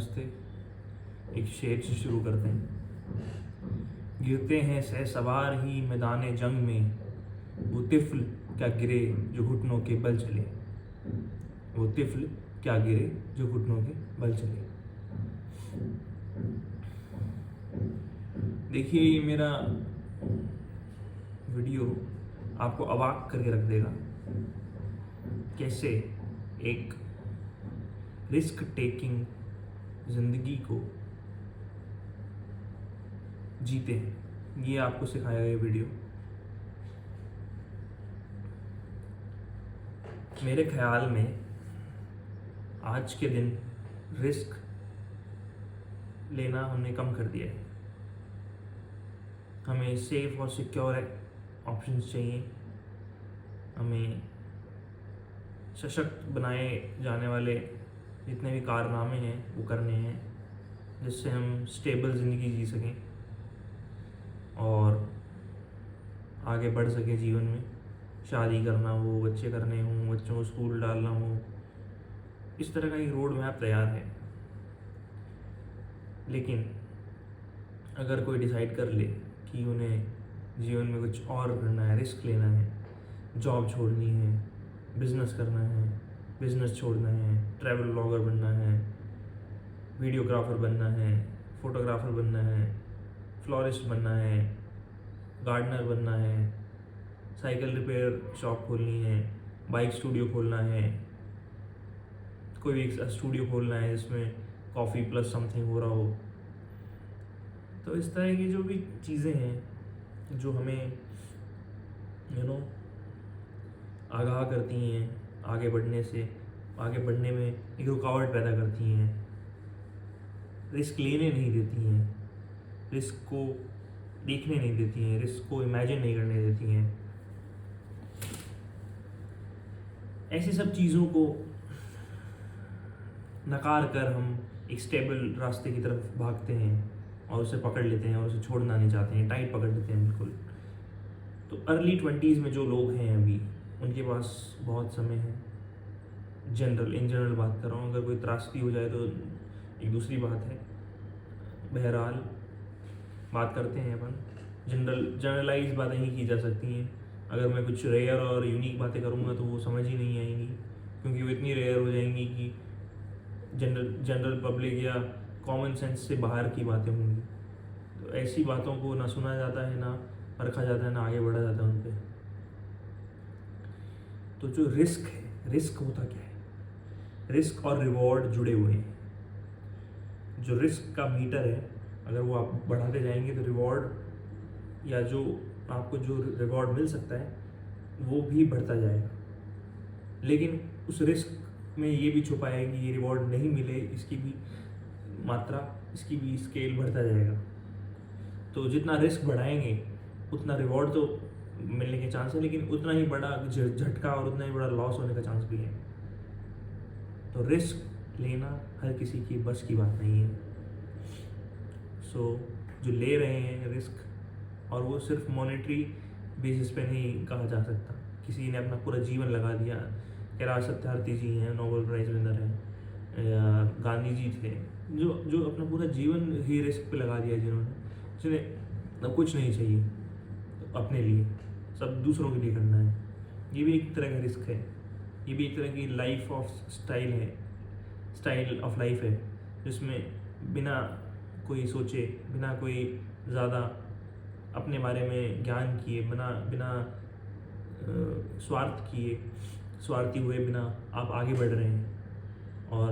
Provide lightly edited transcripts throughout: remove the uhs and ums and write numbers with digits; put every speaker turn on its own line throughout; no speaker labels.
नमस्ते। एक शेर से शुरू करते हैं। गिरते हैं सहसवार ही मैदान जंग में, वो तिफ़्ल क्या गिरे जो घुटनों के बल चले। वो तिफ़्ल क्या गिरे जो घुटनों के बल चले। देखिए, ये मेरा वीडियो आपको अवाक करके रख देगा। कैसे एक रिस्क टेकिंग ज़िंदगी को जीते हैं, ये आपको सिखाएगा ये वीडियो। मेरे ख्याल में आज के दिन रिस्क लेना हमने कम कर दिया है। हमें सेफ और सिक्योर ऑप्शंस चाहिए। हमें सशक्त बनाए जाने वाले जितने भी कारनामे हैं वो करने हैं, जिससे हम स्टेबल ज़िंदगी जी सकें और आगे बढ़ सकें जीवन में। शादी करना हो, बच्चे करने हों, बच्चों को स्कूल डालना हो, इस तरह का एक रोड मैप तैयार है। लेकिन अगर कोई डिसाइड कर ले कि उन्हें जीवन में कुछ और करना है, रिस्क लेना है, जॉब छोड़नी है, बिज़नेस करना है, बिज़नेस छोड़ना है, ट्रैवल ब्लॉगर बनना है, वीडियोग्राफर बनना है, फोटोग्राफर बनना है, फ्लोरिस्ट बनना है, गार्डनर बनना है, साइकिल रिपेयर शॉप खोलनी है, बाइक स्टूडियो खोलना है, कोई भी एक स्टूडियो खोलना है जिसमें कॉफ़ी प्लस समथिंग हो रहा हो। तो इस तरह की जो भी चीज़ें हैं जो हमें आगाह करती हैं, आगे बढ़ने में एक रुकावट पैदा करती हैं, रिस्क लेने नहीं देती हैं, रिस्क को देखने नहीं देती हैं, रिस्क को इमेजिन नहीं करने देती हैं, ऐसी सब चीज़ों को नकार कर हम एक स्टेबल रास्ते की तरफ भागते हैं और उसे पकड़ लेते हैं और उसे छोड़ना नहीं चाहते हैं, टाइट पकड़ लेते हैं बिल्कुल। तो अर्ली 20s में जो लोग हैं अभी, उनके पास बहुत समय है। इन जनरल बात कर रहा हूँ। अगर कोई त्रासदी हो जाए तो एक दूसरी बात है। बहरहाल बात करते हैं अपन। जनरलाइज बातें ही की जा सकती हैं। अगर मैं कुछ रेयर और यूनिक बातें करूँगा तो वो समझ ही नहीं आएंगी, क्योंकि वो इतनी रेयर हो जाएंगी कि जनरल पब्लिक या कॉमन सेंस से बाहर की बातें होंगी। तो ऐसी बातों को ना सुना जाता है, ना परखा जाता है, ना आगे बढ़ा जाता है उन पर। तो जो रिस्क है, रिस्क होता क्या है? रिस्क और रिवॉर्ड जुड़े हुए हैं। जो रिस्क का मीटर है, अगर वो आप बढ़ाते जाएंगे तो रिवॉर्ड या जो आपको जो रिवॉर्ड मिल सकता है वो भी बढ़ता जाएगा। लेकिन उस रिस्क में ये भी छुपा है कि ये रिवॉर्ड नहीं मिले, इसकी भी मात्रा, इसकी भी स्केल बढ़ता जाएगा। तो जितना रिस्क बढ़ाएंगे उतना रिवॉर्ड तो मिलने के चांस है, लेकिन उतना ही बड़ा झटका और उतना ही बड़ा लॉस होने का चांस भी है। तो रिस्क लेना हर किसी की बस की बात नहीं है। जो ले रहे हैं रिस्क, और वो सिर्फ मॉनेटरी बेसिस पे नहीं कहा जा सकता। किसी ने अपना पूरा जीवन लगा दिया। कैलाश सत्यार्थी जी हैं, नोबेल प्राइज विनर हैं, या गांधी जी थे, जो अपना पूरा जीवन ही रिस्क पे लगा दिया, जिन्हें कुछ नहीं चाहिए तो अपने लिए, सब दूसरों के लिए करना है। ये भी एक तरह का रिस्क है। ये भी एक तरह की life of style of life है, जिसमें बिना कोई सोचे, बिना कोई ज़्यादा अपने बारे में ज्ञान किए, बिना स्वार्थी हुए बिना आप आगे बढ़ रहे हैं और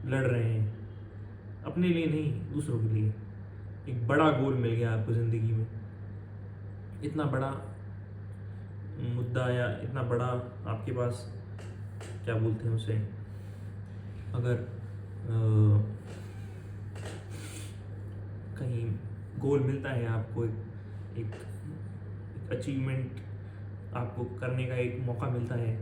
लड़ रहे हैं, अपने लिए नहीं, दूसरों के लिए। एक बड़ा गोल मिल गया आपको ज़िंदगी में, इतना बड़ा मुद्दा या इतना बड़ा आपके पास, क्या बोलते हैं उसे, अगर कहीं गोल मिलता है आपको, एक अचीवमेंट आपको करने का एक मौका मिलता है,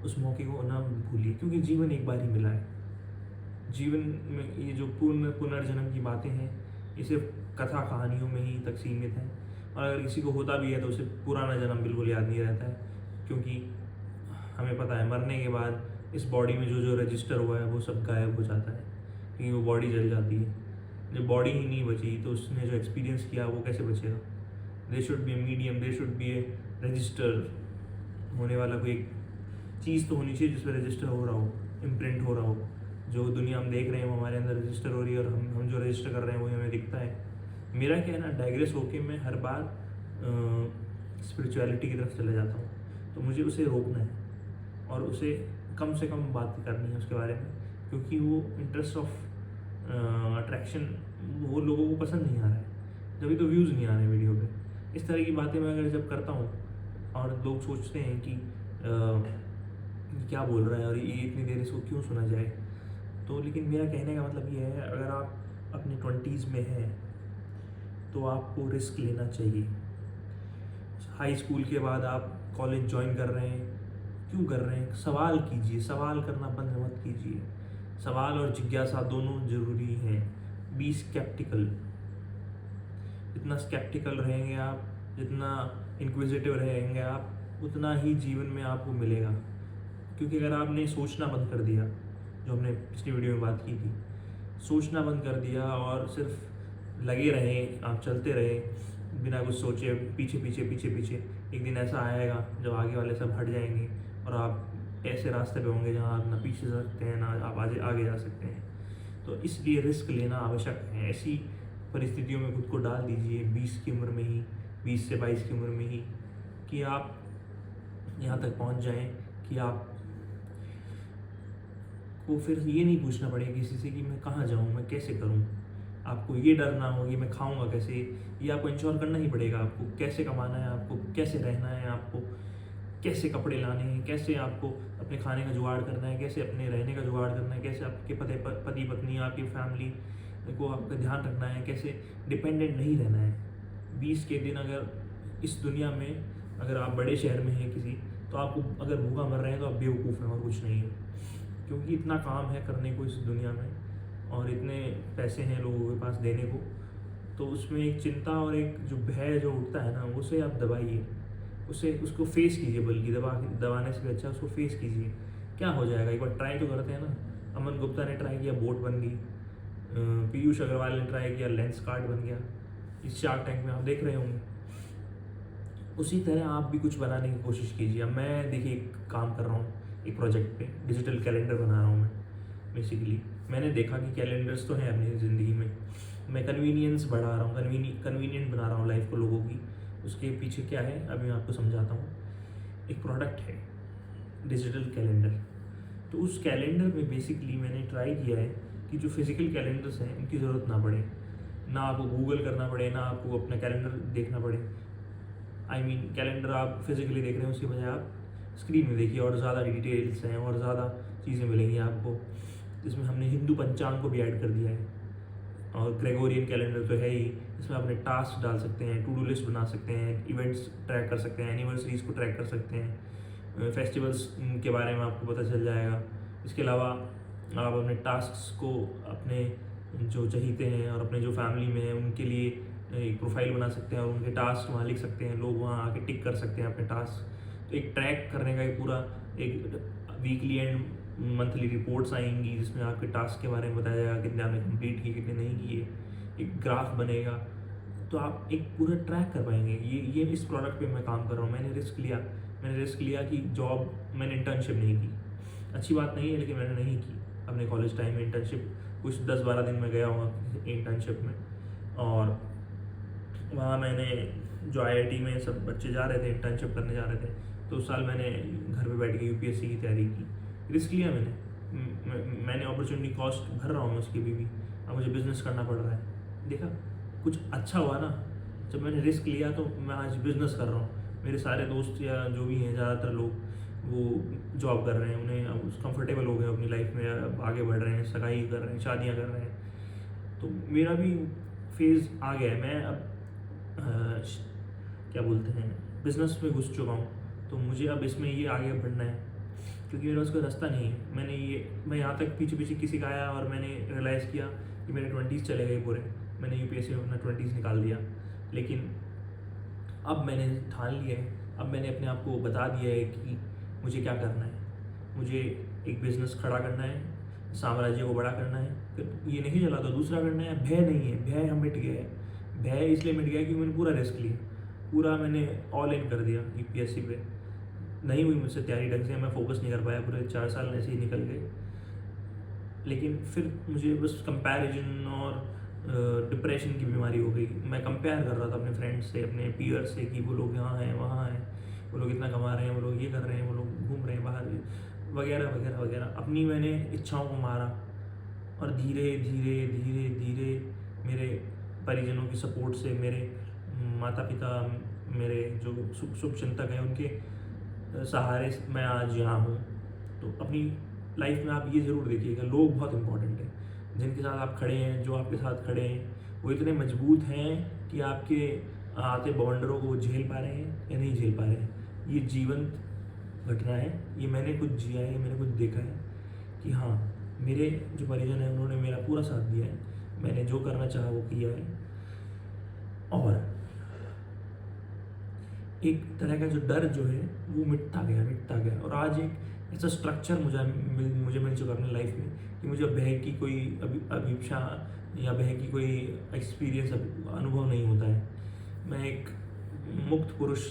उस मौके को ना भूलिए, क्योंकि जीवन एक बार ही मिला है। जीवन में ये जो पुनर्जन्म की बातें हैं, ये सिर्फ कथा कहानियों में ही तक सीमित हैं। और अगर किसी को होता भी है तो उसे पुराना जन्म बिल्कुल याद नहीं रहता है, क्योंकि हमें पता है मरने के बाद इस बॉडी में जो रजिस्टर हुआ है वो सब गायब हो जाता है। कि वो बॉडी जल जाती है। जब बॉडी ही नहीं बची तो उसने जो एक्सपीरियंस किया वो कैसे बचेगा। They should be a medium, they should be A register होने वाला कोई एक चीज़ तो होनी चाहिए जिस पर रजिस्टर हो रहा हो, इम्प्रिंट हो रहा हो। जो दुनिया हम देख रहे हैं वो हमारे अंदर रजिस्टर हो रही है और हम जो रजिस्टर कर रहे हैं वही हमें दिखता है। मेरा क्या है ना, डाइग्रेस होके मैं हर बार स्पिरिचुअलिटी की तरफ चला जाता हूँ। तो मुझे उसे रोकना है और उसे कम से कम बात करनी है उसके बारे में, क्योंकि वो इंटरेस्ट ऑफ अट्रैक्शन वो लोगों को पसंद नहीं आ रहा है, जब तो व्यूज़ नहीं आ रहे हैं वीडियो पे। इस तरह की बातें मैं अगर जब करता हूँ और लोग सोचते हैं कि क्या बोल रहा है और ये इतनी देर इसको क्यों सुना जाए, तो लेकिन मेरा कहने का मतलब ये है, अगर आप अपनी 20s में हैं तो आपको रिस्क लेना चाहिए। हाई स्कूल के बाद आप कॉलेज ज्वाइन कर रहे हैं, क्यों कर रहे हैं? सवाल कीजिए, सवाल करना बंद मत कीजिए। सवाल और जिज्ञासा दोनों जरूरी हैं। B sceptical. जितना स्केप्टिकल रहेंगे आप, जितना इंक्विजिटिव रहेंगे आप, उतना ही जीवन में आपको मिलेगा। क्योंकि अगर आपने सोचना बंद कर दिया, जो हमने पिछली वीडियो में बात की थी, सोचना बंद कर दिया और सिर्फ लगे रहे, आप चलते रहे बिना कुछ सोचे, पीछे पीछे पीछे पीछे, एक दिन ऐसा आएगा जब आगे वाले सब हट जाएंगे और आप ऐसे रास्ते पे होंगे जहाँ आप ना पीछे जा सकते हैं ना आप आगे जा सकते हैं। तो इसलिए रिस्क लेना आवश्यक है। ऐसी परिस्थितियों में खुद को डाल दीजिए 20 की उम्र में ही, 20 से 22 की उम्र में ही, कि आप यहाँ तक पहुँच जाएं कि आप को फिर ये नहीं पूछना पड़ेगा किसी से कि मैं कहाँ जाऊँ, मैं कैसे करूँ। आपको ये डर ना हो कि मैं खाऊंगा कैसे, ये आपको इंश्योर करना ही पड़ेगा। आपको कैसे कमाना है, आपको कैसे रहना है, आपको कैसे कपड़े लाने हैं, कैसे आपको अपने खाने का जुगाड़ करना है, कैसे अपने रहने का जुगाड़ करना है, कैसे आपके पति पत्नी, आपकी फैमिली को आपका ध्यान रखना है, कैसे डिपेंडेंट नहीं रहना है। 20 के दिन अगर इस दुनिया में अगर आप बड़े शहर में हैं किसी, तो आपको अगर भूखा मर रहे हैं तो आप बेवकूफ़ हैं और कुछ नहीं है। क्योंकि इतना काम है करने को इस दुनिया में और इतने पैसे हैं लोगों के पास देने को, तो उसमें एक चिंता और एक जो भय जो उठता है ना, उसे आप दबाइए, उसको फेस कीजिए। बल्कि दबाने से भी अच्छा उसको फेस कीजिए। क्या हो जाएगा, एक बार ट्राई तो करते हैं ना। अमन गुप्ता ने ट्राई किया, बोट बन गई। पीयूष अग्रवाल ने ट्राई किया, लेंस कार्ड बन गया। इस शार्क टैंक में आप देख रहे होंगे। उसी तरह आप भी कुछ बनाने की कोशिश कीजिए। अब मैं देखिए एक काम कर रहा हूँ, एक प्रोजेक्ट पे डिजिटल कैलेंडर बना रहा हूँ मैं। बेसिकली मैंने देखा कि कैलेंडर्स तो हैं अपनी ज़िंदगी में, मैं कन्वीनियंस बढ़ा रहा हूँ, कन्वीनियंट बना रहा हूँ लाइफ को लोगों की। उसके पीछे क्या है अभी मैं आपको समझाता हूँ। एक प्रोडक्ट है डिजिटल कैलेंडर। तो उस कैलेंडर में बेसिकली मैंने ट्राई किया है कि जो फिज़िकल कैलेंडर्स हैं उनकी ज़रूरत ना पड़े, ना आपको गूगल करना पड़े, ना आपको अपना कैलेंडर देखना पड़े। कैलेंडर आप फिज़िकली देख रहे हैं उसके बजाय आप स्क्रीन में देखिए और ज़्यादा डिटेल्स हैं और ज़्यादा चीज़ें मिलेंगी आपको। इसमें हमने हिंदू पंचांग को भी ऐड कर दिया है और ग्रेगोरियन कैलेंडर तो है ही। इसमें अपने टास्क डाल सकते हैं, टू डू लिस्ट बना सकते हैं, इवेंट्स ट्रैक कर सकते हैं, एनिवर्सरीज को ट्रैक कर सकते हैं, फेस्टिवल्स के बारे में आपको पता चल जाएगा। इसके अलावा आप अपने टास्क को अपने जो चहीते हैं और अपने जो फैमिली में हैं उनके लिए एक प्रोफाइल बना सकते हैं और उनके टास्क वहाँ लिख सकते हैं, लोग वहाँ आके टिक कर सकते हैं अपने टास्क। तो एक ट्रैक करने का एक पूरा एक वीकली एंड मंथली रिपोर्ट्स आएंगी जिसमें आपके टास्क के बारे में बताया जाएगा, कितने आपने कंप्लीट किए, कितने नहीं किए। एक ग्राफ बनेगा तो आप एक पूरा ट्रैक कर पाएंगे। ये इस प्रोडक्ट पे मैं काम कर रहा हूँ। मैंने रिस्क लिया कि जॉब, मैंने इंटर्नशिप नहीं की। अच्छी बात नहीं है लेकिन मैंने नहीं की अपने कॉलेज टाइम में इंटर्नशिप। कुछ 10-12 दिन में गया हुआ इंटर्नशिप में और वहाँ मैंने जो IIT में सब बच्चे जा रहे थे इंटर्नशिप करने जा रहे थे, तो उस साल मैंने घर पे बैठ के UPSC की तैयारी की। रिस्क लिया मैंने अपॉर्चुनिटी कॉस्ट भर रहा हूँ उसकी भी। अब मुझे बिज़नेस करना पड़ रहा है। देखा कुछ अच्छा हुआ ना, जब मैंने रिस्क लिया तो मैं आज बिज़नेस कर रहा हूँ। मेरे सारे दोस्त या जो भी हैं, ज़्यादातर लोग वो जॉब कर रहे हैं, उन्हें अब कंफर्टेबल हो गए अपनी लाइफ में, अब आगे बढ़ रहे हैं, सगाई कर रहे हैं, शादियाँ कर रहे हैं। तो मेरा भी फेज़ आ गया है। मैं अब क्या बोलते हैं, बिज़नेस में घुस चुका हूँ। तो मुझे अब इसमें ये आगे बढ़ना है क्योंकि मेरे पास कोई रास्ता नहीं है। मैं यहाँ तक पीछे किसी का आया और मैंने रियलाइज़ किया कि मेरे 20s चले गए पूरे। मैंने UPSC में अपना 20s निकाल दिया, लेकिन अब मैंने ठान लिया है, अब मैंने अपने आप को बता दिया है कि मुझे क्या करना है। मुझे एक बिज़नेस खड़ा करना है साम्राज्य को बड़ा करना है, फिर ये नहीं चला तो दूसरा करना है। भय नहीं है, भय हम मिट गया है। भय इसलिए मिट गया क्योंकि मैंने पूरा रिस्क लिया, पूरा मैंने ऑल इन कर दिया यूपीएससी पे। नहीं हुई मुझसे तैयारी ढंग से, मैं फोकस नहीं कर पाया, पूरे 4 साल ऐसे ही निकल गए। लेकिन फिर मुझे बस कंपैरिजन और डिप्रेशन की बीमारी हो गई। मैं कंपेयर कर रहा था अपने फ्रेंड्स से, अपने पीयर से, कि वो लोग यहाँ हैं, वहाँ हैं, वो लोग इतना कमा रहे हैं, वो लोग ये कर रहे हैं, वो लोग घूम रहे हैं बाहर, वगैरह वगैरह वगैरह। अपनी मैंने इच्छाओं को मारा, और धीरे धीरे धीरे धीरे मेरे परिजनों की सपोर्ट से, मेरे माता पिता, मेरे जो शुभ चिंतक हैं, उनके सहारे से मैं आज यहाँ हूँ। तो अपनी लाइफ में आप ये ज़रूर देखिएगा, लोग बहुत इंपॉर्टेंट हैं। जिनके साथ आप खड़े हैं, जो आपके साथ खड़े हैं, वो इतने मजबूत हैं कि आपके आते बवंडरों को वो झेल पा रहे हैं या नहीं झेल पा रहे हैं। ये जीवंत घटना है, ये मैंने कुछ जिया है, मैंने कुछ देखा है कि हाँ, मेरे जो परिजन हैं उन्होंने मेरा पूरा साथ दिया है, मैंने जो करना चाहा वो किया है। और एक तरह का जो डर जो है वो मिटता गया। और आज एक ऐसा स्ट्रक्चर मुझे मिल चुका अपनी लाइफ में कि मुझे भय की कोई अभिप्सा या भय की कोई एक्सपीरियंस अनुभव नहीं होता है। मैं एक मुक्त पुरुष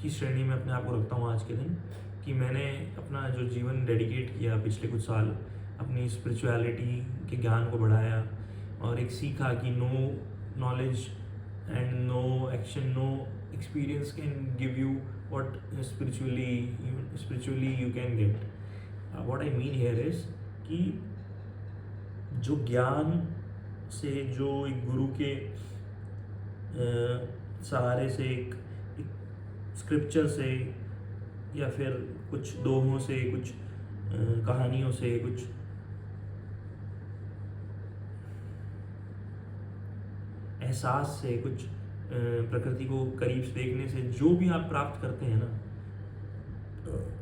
की श्रेणी में अपने आप को रखता हूँ आज के दिन, कि मैंने अपना जो जीवन डेडिकेट किया पिछले कुछ साल, अपनी स्पिरिचुअलिटी के ज्ञान को बढ़ाया, और एक सीखा कि no knowledge and no action, no experience can give you what spiritually you can get. What I mean here is कि जो ज्ञान से, जो एक गुरु के सहारे से, एक स्क्रिप्चर से, या फिर कुछ दोहों से, कुछ कहानियों से, कुछ एहसास से, कुछ प्रकृति को करीब से देखने से जो भी आप प्राप्त करते हैं ना,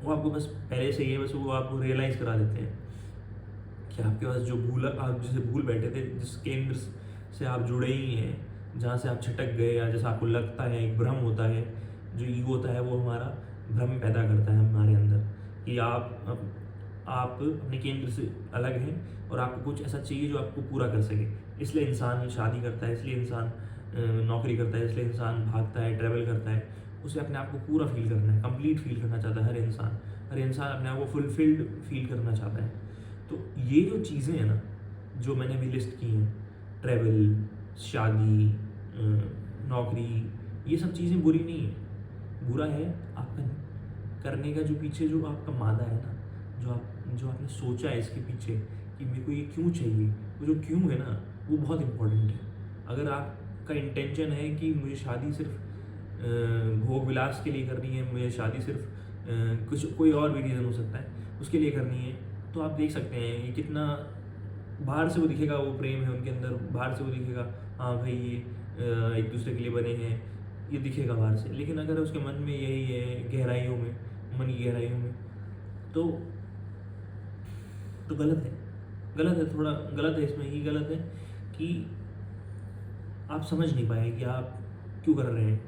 वो आपको बस पहले से ही है, बस वो आपको रियलाइज़ करा देते हैं कि आपके पास जो आप जिसे भूल बैठे थे, जिस केंद्र से आप जुड़े ही हैं, जहाँ से आप छटक गए, या जैसा आपको लगता है, एक भ्रम होता है, जो ईगो होता है, वो हमारा भ्रम पैदा करता है हमारे अंदर कि आप अपने केंद्र से अलग हैं और आपको कुछ ऐसा चाहिए जो आपको पूरा कर सके। इसलिए इंसान शादी करता है, इसलिए इंसान नौकरी करता है, इसलिए इंसान भागता है, ट्रैवल करता है। उसे अपने आप को पूरा फील करना है, कंप्लीट फील करना चाहता है हर इंसान अपने आप को फुलफिल्ड फील करना चाहता है। तो ये जो चीज़ें हैं ना, जो मैंने अभी लिस्ट की हैं, ट्रैवल, शादी, नौकरी, ये सब चीज़ें बुरी नहीं है। बुरा है आपका करने का जो पीछे जो आपका मादा है ना, जो आपने सोचा है इसके पीछे कि मेरे को ये क्यों चाहिए, वो जो क्यों है ना, वो बहुत इम्पोर्टेंट है। अगर आपका इंटेंशन है कि मुझे शादी सिर्फ भोग विलास के लिए करनी है, मुझे शादी सिर्फ कुछ कोई और भी रीज़न हो सकता है उसके लिए करनी है, तो आप देख सकते हैं ये कितना बाहर से वो दिखेगा, वो प्रेम है उनके अंदर, बाहर से वो दिखेगा हाँ भाई ये एक दूसरे के लिए बने हैं, ये दिखेगा बाहर से। लेकिन अगर उसके मन में यही है, गहराइयों में, मन की गहराइयों में, तो गलत है, थोड़ा गलत है। इसमें ये गलत है कि आप समझ नहीं पाए कि आप क्यों कर रहे हैं।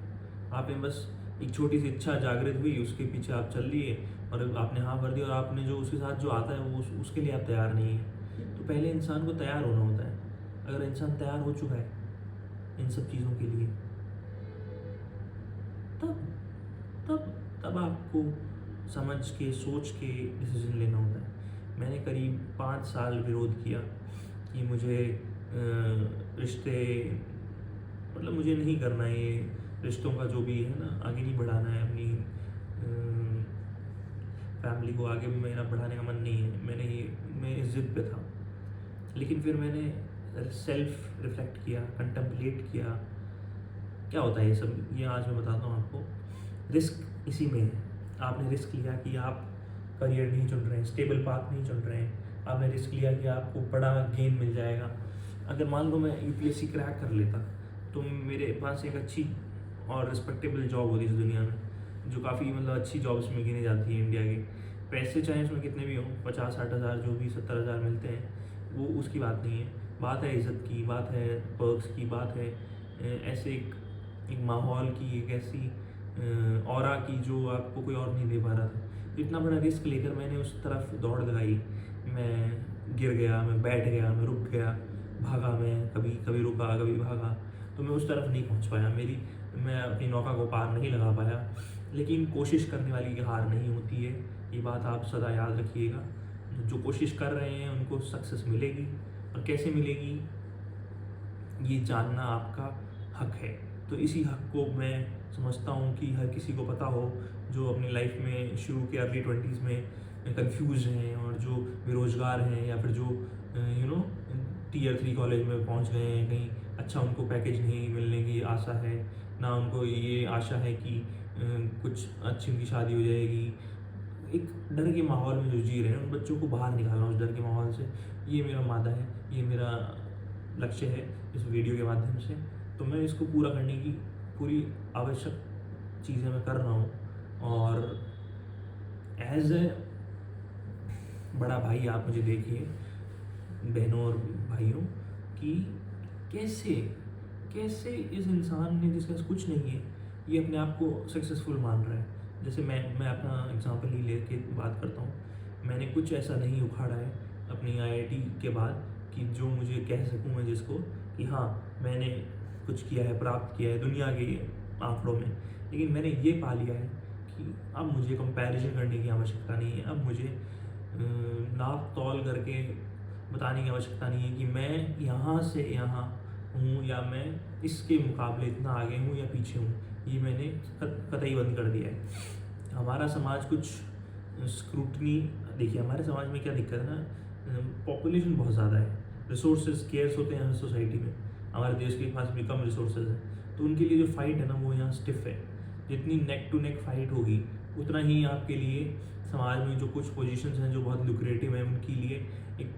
आपने बस एक छोटी सी इच्छा जागृत हुई, उसके पीछे आप चल दिए और आपने हाँ भर दिया, और आपने जो उसके साथ जो आता है वो उसके लिए आप तैयार नहीं है। तो पहले इंसान को तैयार होना होता है। अगर इंसान तैयार हो चुका है इन सब चीज़ों के लिए, तब आपको समझ के, सोच के डिसीजन लेना होता है। मैंने करीब 5 साल विरोध किया कि मुझे रिश्ते, मतलब मुझे नहीं करना है ये रिश्तों का जो भी है ना, आगे नहीं बढ़ाना है, अपनी फैमिली को आगे मेरा बढ़ाने का मन नहीं है। मैं इस जिद पे था। लेकिन फिर मैंने सेल्फ रिफ्लेक्ट किया, कंटेम्पलेट किया, क्या होता है ये सब, ये आज मैं बताता हूँ आपको। रिस्क इसी में है। आपने रिस्क लिया कि आप करियर नहीं चुन रहे हैं, स्टेबल पाथ नहीं चुन रहे हैं। आपने रिस्क लिया कि आपको बड़ा गेन मिल जाएगा। अगर मान लो मैं यूपीएससी क्रैक कर लेता तो मेरे पास एक अच्छी और रिस्पेक्टेबल जॉब होती है इस दुनिया में, जो काफ़ी मतलब अच्छी जॉब्स में गिनी जाती है इंडिया की। पैसे चाहे उसमें कितने भी हों, 50-60 हज़ार, जो भी 70 हज़ार मिलते हैं, वो उसकी बात नहीं है। बात है इज़्ज़त की, बात है पर्क्स की, बात है ऐसे एक माहौल की, एक ऐसी ऑरा की जो आपको कोई और नहीं दे पा रहा था। तो इतना बड़ा रिस्क लेकर मैंने उस तरफ दौड़ लगाई। मैं गिर गया, मैं बैठ गया, मैं रुक गया, भागा, मैं कभी कभी रुका, कभी भागा, तो मैं उस तरफ नहीं पहुंच पाया, मैं अपनी नौका को पार नहीं लगा पाया। लेकिन कोशिश करने वाली की हार नहीं होती है, ये बात आप सदा याद रखिएगा। जो कोशिश कर रहे हैं उनको सक्सेस मिलेगी, और कैसे मिलेगी ये जानना आपका हक है। तो इसी हक को मैं समझता हूँ कि हर किसी को पता हो, जो अपनी लाइफ में शुरू के अर्ली 20s में कंफ्यूज हैं, और जो बेरोज़गार हैं, या फिर जो Tier 3 कॉलेज में पहुँच गए हैं, कहीं अच्छा उनको पैकेज नहीं मिलने की आशा है, ना उनको ये आशा है कि कुछ अच्छी उनकी शादी हो जाएगी। एक डर के माहौल में जो जी रहे हैं, उन बच्चों को बाहर निकालना उस डर के माहौल से, ये मेरा मादा है, ये मेरा लक्ष्य है इस वीडियो के माध्यम से। तो मैं इसको पूरा करने की पूरी आवश्यक चीज़ें मैं कर रहा हूँ, और एज ए बड़ा भाई आप मुझे देखिए, बहनों और भाइयों, कि कैसे कैसे इस इंसान ने जिसके पास कुछ नहीं है, ये अपने आप को सक्सेसफुल मान रहा है। जैसे मैं अपना एग्जांपल ही लेके बात करता हूँ। मैंने कुछ ऐसा नहीं उखाड़ा है अपनी आईआईटी के बाद कि जो मुझे कह सकूँ मैं जिसको कि हाँ मैंने कुछ किया है, प्राप्त किया है दुनिया के आंकड़ों में। लेकिन मैंने ये पा लिया है कि अब मुझे कंपैरिजन करने की आवश्यकता नहीं है, अब मुझे नाप तौल करके बताने की आवश्यकता नहीं है कि मैं यहाँ से यहाँ हूँ, या मैं इसके मुकाबले इतना आगे हूँ या पीछे हूँ। ये मैंने कतई बंद कर दिया है। हमारा समाज कुछ स्क्रूटनी, देखिए हमारे समाज में क्या दिक्कत है ना, पॉपुलेशन बहुत ज़्यादा है, रिसोर्सेज स्केर्स होते हैं सोसाइटी में, हमारे देश के पास भी कम रिसोर्सेज हैं, तो उनके लिए जो फाइट है ना वो यहाँ स्टिफ है। जितनी नेक टू नेक फाइट होगी उतना ही आपके लिए समाज में जो कुछ पोजीशंस हैं जो बहुत लुक्रेटिव हैं उनके लिए एक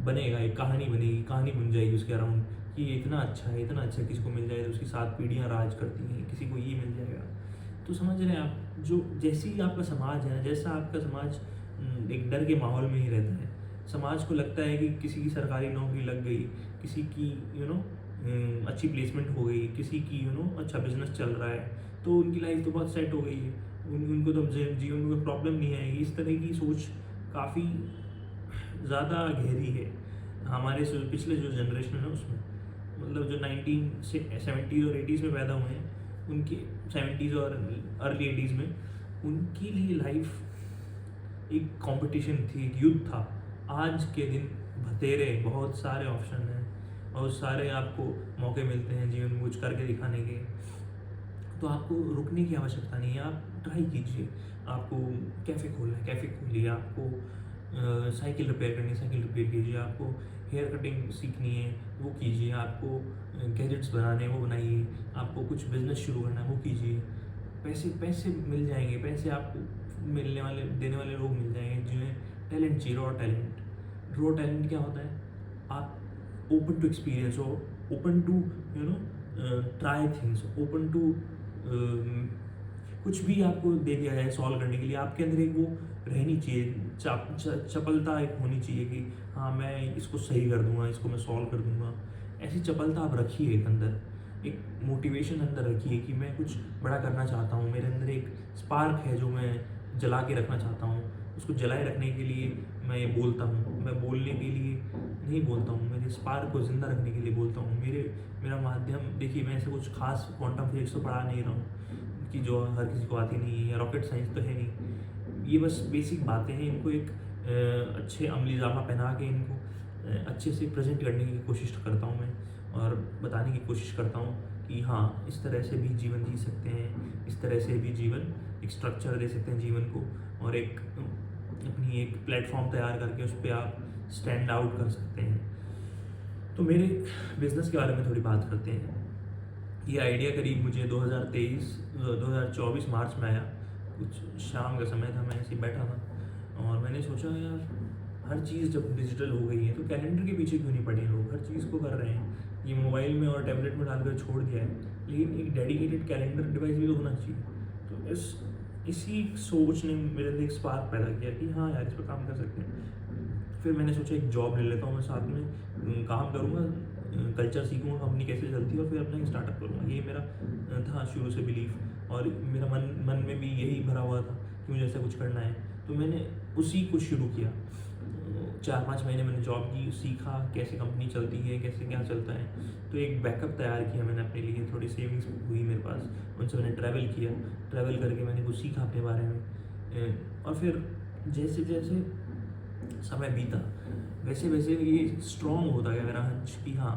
बनेगा, एक कहानी बनेगी, कहानी बन जाएगी उसके अराउंड कि ये इतना अच्छा है, इतना अच्छा किसी को मिल जाए तो उसकी 7 पीढ़ियाँ राज करती हैं, किसी को ये मिल जाएगा। तो समझ रहे हैं आप, जो जैसी आपका समाज है, जैसा आपका समाज एक डर के माहौल में ही रहता है, समाज को लगता है कि किसी की सरकारी नौकरी लग गई, किसी की अच्छी प्लेसमेंट हो गई, किसी की अच्छा बिजनेस चल रहा है, तो उनकी लाइफ तो बहुत सेट हो गई है, उनको तो जीवन में कोई प्रॉब्लम नहीं आएगी। इस तरह की सोच काफ़ी ज़्यादा गहरी है हमारे पिछले जो जनरेशन है उसमें, मतलब जो 1970s और 80s में पैदा हुए हैं, उनके 70s और अर्ली 80s में उनके लिए लाइफ एक कंपटीशन थी, एक युद्ध था। आज के दिन भतेरे बहुत सारे ऑप्शन हैं, बहुत सारे आपको मौके मिलते हैं जीवन में कुछ करके दिखाने के, तो आपको रुकने की आवश्यकता नहीं है, आप ट्राई कीजिए। आपको कैफ़े खोलना है, कैफ़े खोलिए, आपको साइकिल रिपेयर करनी है, साइकिल रिपेयर कीजिए, आपको हेयर कटिंग सीखनी है वो कीजिए, आपको गैजेट्स बनाने हैं वो बनाइए, आपको कुछ बिजनेस शुरू करना है वो कीजिए। पैसे मिल जाएंगे, पैसे आपको मिलने वाले देने वाले लोग मिल जाएंगे जिन्हें टैलेंट चाहिए। रॉ टैलेंट क्या होता है, आप ओपन टू एक्सपीरियंस हो, open to try things, open to कुछ भी आपको दे दिया जाए सॉल्व करने के लिए, आपके अंदर एक वो रहनी चाहिए, चपलता एक होनी चाहिए कि हाँ मैं इसको सही कर दूंगा, इसको मैं सॉल्व कर दूंगा। ऐसी चपलता आप रखिए, एक अंदर एक मोटिवेशन अंदर रखिए कि मैं कुछ बड़ा करना चाहता हूँ, मेरे अंदर एक स्पार्क है जो मैं जला के रखना चाहता हूँ। उसको जलाए रखने के लिए मैं ये बोलता हूँ, मैं बोलने के लिए नहीं बोलता हूँ, मेरे स्पार्क को ज़िंदा रखने के लिए बोलता हूँ। मेरा माध्यम देखिए, मैं ऐसे कुछ खास क्वांटम फिजिक्स तो पढ़ा नहीं रहा हूँ कि जो हर किसी को आती नहीं है, या रॉकेट साइंस तो है नहीं। ये बस बेसिक बातें हैं, इनको एक अच्छे अमली जामा पहना के इनको अच्छे से प्रेजेंट करने की कोशिश करता हूँ मैं, और बताने की कोशिश करता हूँ कि हाँ इस तरह से भी जीवन जी सकते हैं, इस तरह से भी जीवन एक स्ट्रक्चर दे सकते हैं जीवन को, और एक अपनी एक प्लेटफॉर्म तैयार करके उस पर आप स्टैंड आउट कर सकते हैं। तो मेरे बिज़नेस के बारे में थोड़ी बात करते हैं। ये आइडिया करीब मुझे 2024 मार्च में आया, कुछ शाम का समय था, मैं ऐसे बैठा था और मैंने सोचा यार हर चीज़ जब डिजिटल हो गई है तो कैलेंडर के पीछे क्यों नहीं पड़े लोग, हर चीज़ को कर रहे हैं, ये मोबाइल में और टैबलेट में डालकर छोड़ दिया है, लेकिन एक डेडिकेटेड कैलेंडर डिवाइस भी तो होना चाहिए। तो इसी सोच ने मेरे अंदर एक स्पार्क पैदा किया कि हाँ यार इस पर काम कर सकते हैं। फिर मैंने सोचा एक जॉब ले लेता हूँ, मैं साथ में काम करूँगा, कल्चर सीखूँगा कंपनी कैसे चलती है, और फिर अपना एक स्टार्टअप करूँगा। ये मेरा था शुरू से बिलीफ। और मेरा मन में भी यही भरा हुआ था कि मुझे ऐसा कुछ करना है। तो मैंने उसी को शुरू किया। 4-5 महीने मैंने जॉब की, सीखा कैसे कंपनी चलती है, कैसे क्या चलता है। तो एक बैकअप तैयार किया मैंने अपने लिए, थोड़ी सेविंग्स हुई मेरे पास, उनसे मैंने ट्रैवल किया। ट्रैवल करके मैंने कुछ सीखा अपने बारे में, और फिर जैसे जैसे समय बीता वैसे वैसे ये स्ट्रॉन्ग होता गया मेरा हंच कि हाँ,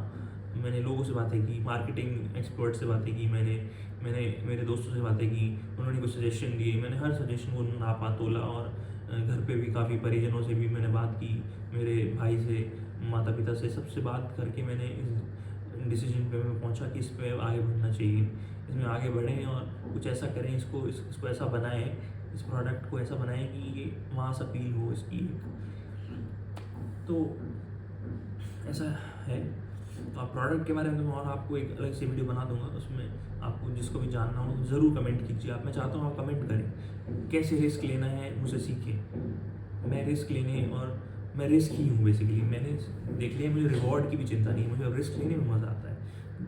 मैंने लोगों से बातें की, मार्केटिंग एक्सपर्ट से बातें की, मैंने मैंने मेरे दोस्तों से बातें की, उन्होंने कुछ सजेशन दिए, मैंने हर सजेशन को नापा तोला, और घर पे भी काफ़ी परिजनों से भी मैंने बात की, मेरे भाई से, माता पिता से, सबसे बात करके मैंने इस डिसीजन पे मैं पहुंचा कि इस पे आगे बढ़ना चाहिए, इसमें आगे बढ़ें और कुछ ऐसा करें, इसको ऐसा बनाएं, इस प्रोडक्ट को ऐसा बनाएं कि ये मास अपील हो इसकी। तो ऐसा है। तो आप प्रोडक्ट के बारे में मैं और आपको एक अलग से वीडियो बना दूंगा, उसमें आपको जिसको भी जानना हो ज़रूर कमेंट कीजिए। आप, मैं चाहता हूँ आप कमेंट करें कैसे रिस्क लेना है, मुझे सीखें। मैं रिस्क लेने, और मैं रिस्क ही हूँ बेसिकली। मैंने देख लिया, मुझे रिवॉर्ड की भी चिंता नहीं है, मुझे रिस्क लेने में मज़ा आता है,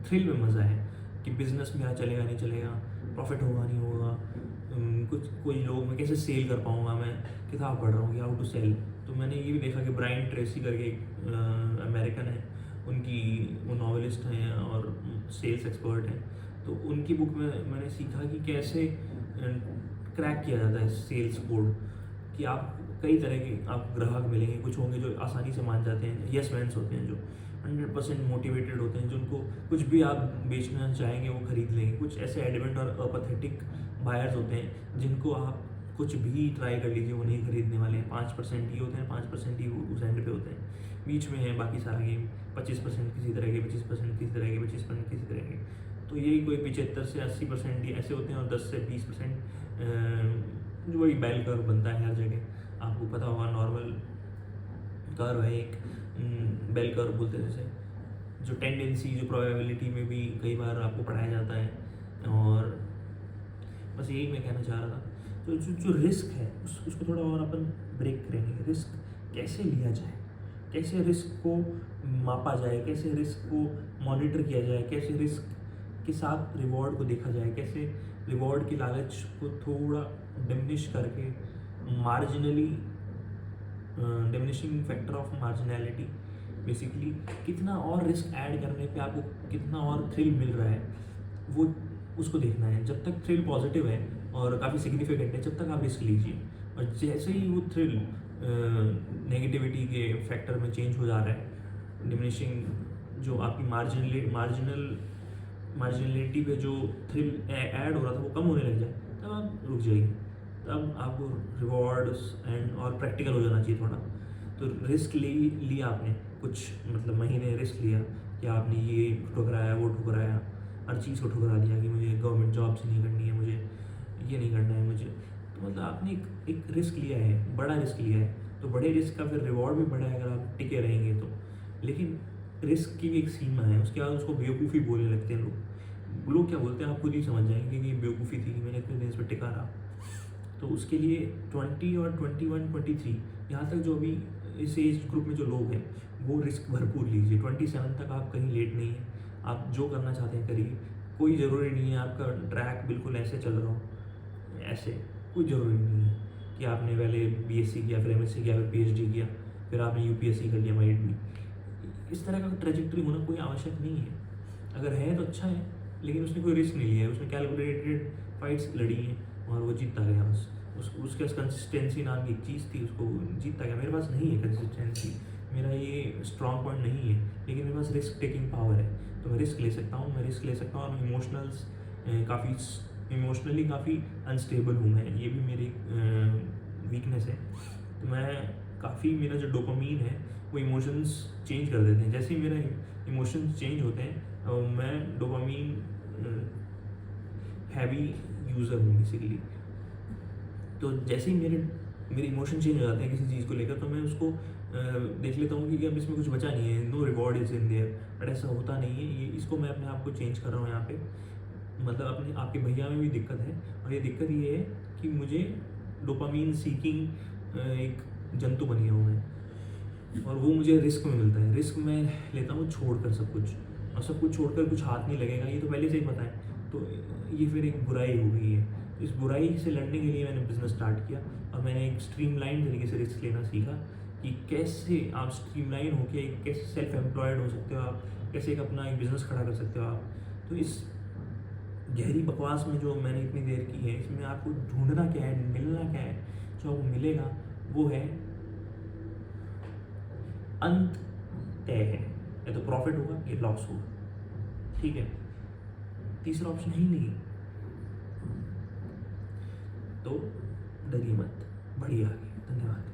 थ्रिल में मज़ा है कि बिज़नेस मेरा चलेगा नहीं चलेगा, प्रॉफिट होगा नहीं होगा, कुछ कोई लोग मैं कैसे सेल कर पाऊँगा। मैं किताब पढ़ रहा हूँ कि हाउ टू सेल। तो मैंने ये भी देखा कि ब्रायन ट्रेसी करके एक अमेरिकन है, उनकी वो नॉवेलिस्ट हैं और सेल्स एक्सपर्ट हैं। तो उनकी बुक में मैंने सीखा कि कैसे क्रैक किया जाता है सेल्स कोड, कि आप कई तरह के आप ग्राहक मिलेंगे, कुछ होंगे जो आसानी से मान जाते हैं, यस मैन्स होते हैं जो 100% मोटिवेटेड होते हैं, जिनको कुछ भी आप बेचना चाहेंगे वो खरीद लेंगे। कुछ ऐसे एडमेंट और अपैथेटिक बायर्स होते हैं जिनको आप कुछ भी ट्राई कर लीजिए वो नहीं खरीदने वाले हैं। 5% ही होते हैं, 5% ही उस एंड पे होते हैं, बीच में है बाकी सारा गेम। 25% किसी तरह के, 25% किसी तरह के, 25% किसी तरह के। तो यही कोई 75 से 80% ही ऐसे होते हैं, और 10 से 20% जो वही बैल कर्व बनता है हर जगह। आपको पता होगा नॉर्मल कर्व है एक, बेल कर्व बोलते हैं जैसे, जो टेंडेंसी, जो प्रोबेबिलिटी में भी कई बार आपको पढ़ाया जाता है। और बस यही मैं कहना चाह रहा था। तो जो रिस्क है उसको थोड़ा और अपन ब्रेक करेंगे। रिस्क कैसे लिया जाए, कैसे रिस्क को मापा जाए, कैसे रिस्क को मॉनिटर किया जाए, कैसे रिस्क के साथ रिवॉर्ड को देखा जाए, कैसे रिवॉर्ड की लालच को थोड़ा डिमिनिश करके, marginally diminishing factor of marginality basically, कितना और रिस्क ऐड करने पे आपको कितना और थ्रिल मिल रहा है, वो उसको देखना है। जब तक थ्रिल पॉजिटिव है और काफ़ी सिग्निफिकेंट है, जब तक आप रिस्क लीजिए। और जैसे ही वो थ्रिल नेगेटिविटी के फैक्टर में चेंज हो जा रहा है, डिमिनिशिंग, जो आपकी मार्जिनलिटी पे जो थ्रिल ऐड हो रहा था वो कम होने लग जाए, तब आप रुक जाइए। तब आपको रिवॉर्ड्स एंड और प्रैक्टिकल हो जाना चाहिए थोड़ा। तो रिस्क लिया आपने, कुछ मतलब महीने रिस्क लिया कि आपने ये ठुकराया, वो ठुकराया, हर चीज़ को ठुकरा दिया कि मुझे गवर्नमेंट जॉब्स नहीं करनी है, मुझे ये नहीं करना है मुझे। तो मतलब आपने एक रिस्क लिया है, बड़ा रिस्क लिया है, तो बड़े रिस्क का फिर रिवॉर्ड भी बड़ा है अगर आप टिके रहेंगे तो। लेकिन रिस्क की भी एक सीमा है, उसके बाद उसको बेवकूफ़ी बोलने लगते हैं लोग क्या बोलते हैं आप खुद ही समझ जाएंगे कि बेवकूफ़ी थी कि मैंने इतने दिन इस पर टिका रहा। तो उसके लिए 20 और 21, 23 यहाँ तक जो अभी इस एज ग्रुप में जो लोग हैं वो रिस्क भरपूर लीजिए। 27 तक आप कहीं लेट नहीं है, आप जो करना चाहते हैं करिए। कोई ज़रूरी नहीं है आपका ट्रैक बिल्कुल ऐसे चल रहा हो, ऐसे कोई ज़रूरी नहीं है कि आपने पहले BSc किया, फिर MSc किया, फिर PhD किया, फिर आपने UPSC कर लिया, माइट भी। इस तरह का ट्रेजेक्ट्री होना कोई आवश्यक नहीं है। अगर है तो अच्छा है, लेकिन उसने कोई रिस्क नहीं लिया है, उसने कैलकुलेटेड फाइट्स लड़ी हैं और वो जीतता गया। बस उसके पास कंसिस्टेंसी नाम की एक चीज़ थी, उसको जीतता गया। मेरे पास नहीं है कंसिस्टेंसी, मेरा ये स्ट्रॉन्ग पॉइंट नहीं है, लेकिन मेरे पास रिस्क टेकिंग पावर है। तो मैं रिस्क ले सकता हूँ, और इमोशनली काफ़ी अनस्टेबल हूँ मैं, ये भी मेरी वीकनेस है। तो मैं काफ़ी, मेरा जो डोपामीन है वो इमोशंस चेंज कर देते हैं। जैसे ही मेरा इमोशंस चेंज होते हैं मैं डोपामीन हैवी यूज़र हूँ बेसिकली। तो जैसे ही मेरे इमोशन चेंज हो जाते हैं किसी चीज़ को लेकर, तो मैं उसको देख लेता हूँ कि अब इसमें कुछ बचा नहीं है, no reward is in there. But ऐसा होता नहीं है, ये इसको मैं अपने आप को चेंज कर रहा हूँ यहाँ पे। मतलब आपके भैया में भी दिक्कत है, और ये दिक्कत ये है कि मुझे डोपामीन सीकिंग एक जंतु बन गया हूँ मैं, और वो मुझे रिस्क में मिलता है। रिस्क मैं लेता हूँ छोड़कर सब कुछ, और सब कुछ छोड़कर कुछ हाथ नहीं लगेगा, ये तो पहले से ही पता है। तो ये फिर एक बुराई हो गई है। तो इस बुराई से लड़ने के लिए मैंने बिज़नेस स्टार्ट किया और मैंने एक स्ट्रीमलाइन तरीके से रिस्क लेना सीखा कि कैसे आप स्ट्रीमलाइन होके कैसे सेल्फ एम्प्लॉयड हो सकते हो आप, कैसे एक अपना एक बिज़नेस खड़ा कर सकते हो आप। तो इस गहरी बकवास में जो मैंने इतनी देर की है, इसमें आपको ढूंढना क्या है, मिलना क्या है, जो आपको मिलेगा वो है अंत तय है, या तो प्रॉफिट होगा या लॉस होगा, ठीक है, तीसरा ऑप्शन ही नहीं। तो डरिए मत, बढ़िया, धन्यवाद।